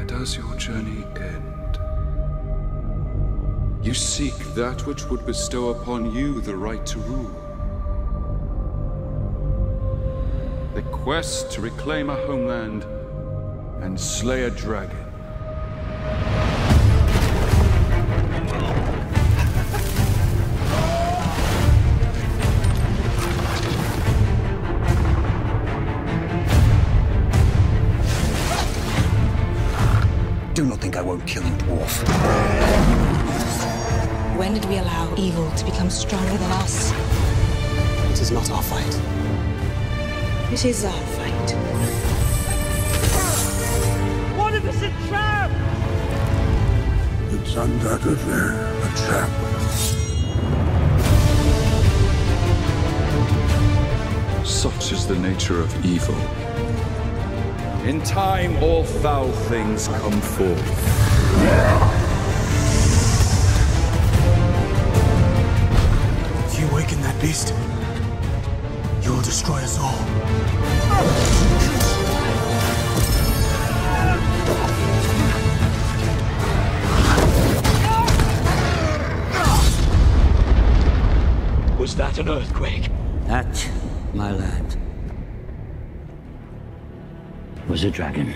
does your journey end? You seek that which would bestow upon you the right to rule. The quest to reclaim a homeland and slay a dragon. Do not think I won't kill you, dwarf. When did we allow evil to become stronger than us? It is not our fight. It is our fight. One of us a trap! It's undoubtedly a trap. Such is the nature of evil. In time, all foul things come forth. If you awaken that beast, you will destroy us all. Was that an earthquake? That, my lad, was a dragon.